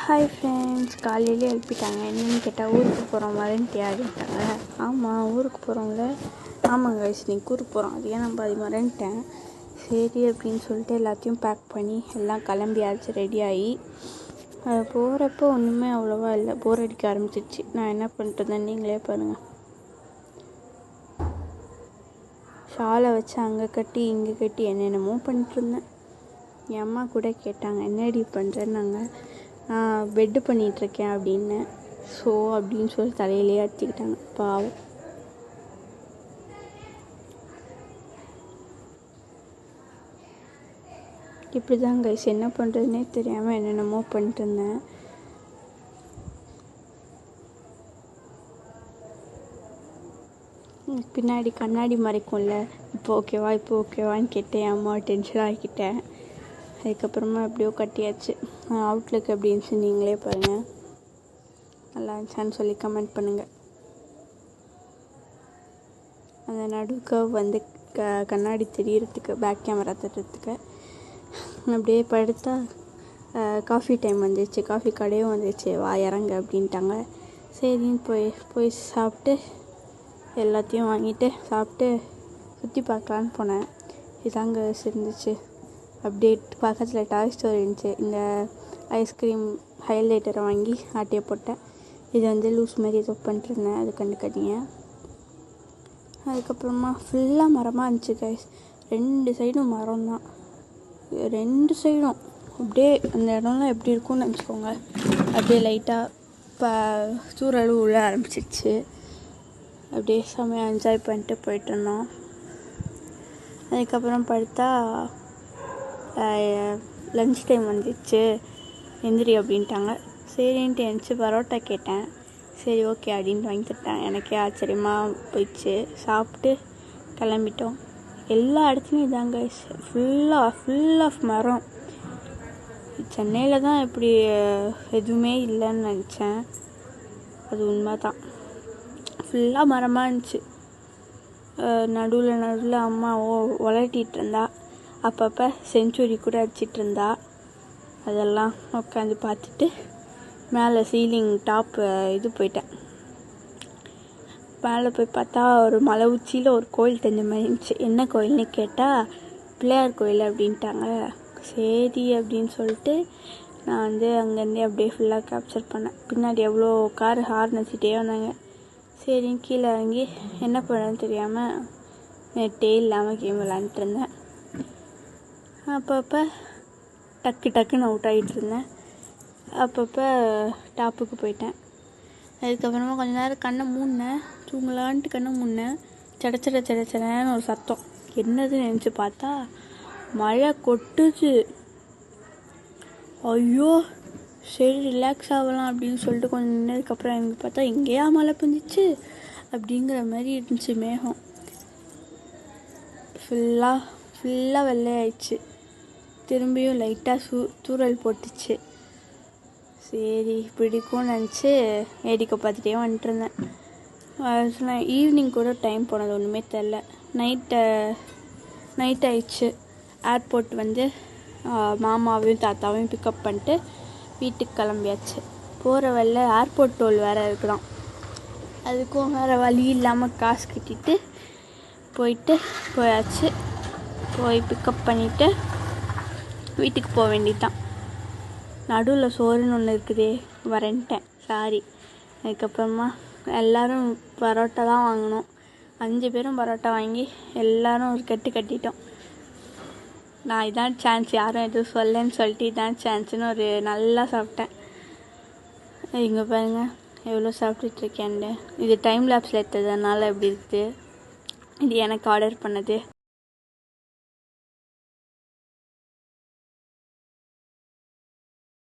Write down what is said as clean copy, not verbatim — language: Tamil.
ஹாய் ஃப்ரெண்ட்ஸ், காலையிலே எழுப்பிட்டாங்க. என்னென்னு கேட்டால் ஊருக்கு போகிறோம் வரேன்ட்டியா அப்படின்ட்டாங்க. ஆமாம், ஊருக்கு போகிறோம்ல. ஆமாங்க கைஸ், இன்னைக்கு ஊருக்கு போகிறோம். அது ஏன் நம்ம அது வரேன்ட்டேன். சரி அப்படின்னு சொல்லிட்டு எல்லாத்தையும் பேக் பண்ணி எல்லாம் கிளம்பியாச்சு, ரெடி ஆகி. போகிறப்போ ஒன்றுமே அவ்வளோவா இல்லை, போர் அடிக்க ஆரம்பிச்சிச்சு. நான் என்ன பண்ணிட்டு நீங்களே பாருங்கள். ஷாலை வச்சு அங்கே கட்டி இங்கே கட்டி என்னென்னமோ பண்ணிட்டுருந்தேன். என் அம்மா கூட கேட்டாங்க, என்னடி பண்ணுறேன்னாங்க. நான் பெட்டு பண்ணிகிட்ருக்கேன் அப்படின்னு. ஸோ அப்படின்னு சொல்லி தலையிலே அடிச்சுக்கிட்டாங்க, பாவம். இப்படி தான் கைஸ், என்ன பண்ணுறதுனே தெரியாமல் என்னென்னமோ பண்ணிட்டு இருந்தேன். பின்னாடி கண்ணாடி மறைக்கும்ல, இப்போ ஓகேவான்னு கேட்டேன். அம்மா டென்ஷன் ஆகிக்கிட்டேன். அதுக்கப்புறமா எப்படியோ கட்டியாச்சு. அவுட்லுக் எப்படி இருந்துச்சு நீங்களே பாருங்கள். நல்லா இருந்துச்சான்னு சொல்லி கமெண்ட் பண்ணுங்கள். அந்த நடுக்க வந்து கண்ணாடி தெரியறதுக்கு, பேக் கேமரா தட்டுறதுக்கு. அப்படியே படுத்தா காஃபி டைம் வந்துச்சு, காஃபி கடையும் வந்துச்சு. வா இறங்க அப்படின்ட்டாங்க. சரின்னு போய் சாப்பிட்டு எல்லாத்தையும் வாங்கிட்டு சாப்பிட்டு சுற்றி பார்க்கலான்னு போனேன். இதாங்க இருந்துச்சு அப்டேட். பக்கத்தில் டாய் ஸ்டோரி இருந்துச்சு. இந்த ஐஸ்கிரீம் ஹைலைட்டரை வாங்கி ஆட்டியை போட்டேன். இது வந்து லூஸ் மாதிரி ஏதோ பண்ணிட்டுருந்தேன், அது கண்டுக்காதீங்க. அதுக்கப்புறமா ஃபுல்லாக மரமாக இருந்துச்சு கைஸ். 2 சைடும் மரம் தான், 2 சைடும். அப்படியே அந்த இடம்லாம் எப்படி இருக்கும்னு நினச்சிக்கோங்க. அப்படியே லைட்டாக இப்போ தூரல் உள்ள ஆரம்பிச்சிச்சு. அப்படியே செம்மையாக என்ஜாய் பண்ணிட்டு போயிட்டுருந்தோம். அதுக்கப்புறம் படுத்தா லன்ச் டைம் வந்துச்சு, எந்திரி அப்படின்ட்டாங்க. சரின்ட்டு எழுந்துச்சி பரோட்டா கேட்டேன். சரி ஓகே அப்படின்ட்டு வாங்கி தட்டேன். எனக்கே ஆச்சரியமாக போயிடுச்சு. சாப்பிட்டு கிளம்பிட்டோம். எல்லா இடத்துலையும் இதாங்க ஃபுல் ஆஃப் மரம். சென்னையில் தான் இப்படி எதுவுமே இல்லைன்னு நினச்சேன். அது உண்மை தான், ஃபுல்லாக மரமாக இருந்துச்சு. நடுவில் அம்மா உலட்டிகிட்டு இருந்தா. அப்பப்போ செஞ்சுரி கூட அடிச்சிட்டு இருந்தா. அதெல்லாம் உட்காந்து பார்த்துட்டு மேலே சீலிங் டாப்பு போயிட்டேன். மேலே போய் பார்த்தா ஒரு மலை உச்சியில் ஒரு கோயில் தெரிஞ்ச மாதிரி இருந்துச்சு. என்ன கோயில்னு கேட்டால் பிள்ளையார் கோயில் அப்படின்ட்டாங்க. சரி அப்படின்னு சொல்லிட்டு நான் வந்து அங்கேருந்தே அப்படியே ஃபுல்லாக கேப்சர் பண்ணேன். பின்னாடி எவ்வளோ கார் ஹார்ன் வச்சுட்டே வந்தாங்க. சரின்னு கீழே இறங்கி என்ன பண்ணுறதுன்னு தெரியாமல் நெட்டே இல்லாமல் கேம் விளாண்டுட்டு இருந்தேன். அப்பப்போ டக்குன்னு அவுட் ஆகிட்டு இருந்தேன். அப்பப்போ டாப்புக்கு போயிட்டேன். அதுக்கப்புறமா கொஞ்ச நேரம் கண்ணை மூடினேன், தூங்கலான்ட்டு கண்ணை மூடினேன். சடச்சடன்னு ஒரு சத்தம். என்னதுன்னு நினச்சி பார்த்தா மழை கொட்டுச்சு. ஐயோ சரி ரிலாக்ஸ் ஆகலாம் அப்படின்னு சொல்லிட்டு கொஞ்சம் நின்னதுக்கப்புறம் எனக்கு பார்த்தா எங்கேயா மழை பெஞ்சிச்சு அப்படிங்கிற மாதிரி இருந்துச்சு. மேகம் ஃபுல்லாக வெள்ளையாயிடுச்சு. திரும்பியும் லைட்டாக தூறல் போட்டுச்சு. சரி பிடிக்கும்னு நினச்சி வேடிக்கை பார்த்துட்டே வந்துட்டுருந்தேன். ஈவினிங் கூட டைம் போனது ஒன்றுமே தெரில. நைட் ஆயிடுச்சு. ஏர்போர்ட் வந்து மாமாவையும் தாத்தாவையும் பிக்கப் பண்ணிட்டு வீட்டுக்கு கிளம்பியாச்சு. போகிற வழில ஏர்போர்ட் டோல் வேறு இருக்குதான். அதுக்கும் வேறு வழி இல்லாமல் காசு கட்டிட்டு போயாச்சு. போய் பிக்கப் பண்ணிவிட்டு வீட்டுக்கு போக வேண்டியதுதான். நடுவில் சோறுன்னு ஒன்று இருக்குதே, வரேன்ட்டேன், சாரி. அதுக்கப்புறமா எல்லோரும் பரோட்டா தான் வாங்கினோம். 5 பேரும் பரோட்டா வாங்கி எல்லோரும் ஒரு கட்டிட்டோம். நான் இதான் சான்ஸ், யாரும் எதுவும் சொல்லன்னு சொல்லிட்டு இதான் சான்ஸ்னு ஒரு நல்லா சாப்பிட்டேன். இங்கே பாருங்கள் எவ்வளோ சாப்பிட்டுட்ருக்கேன்ட்டு. இது டைம் லேப்ஸில் எடுத்ததுனால எப்படி இருக்குது. இது எனக்கு ஆர்டர் பண்ணது.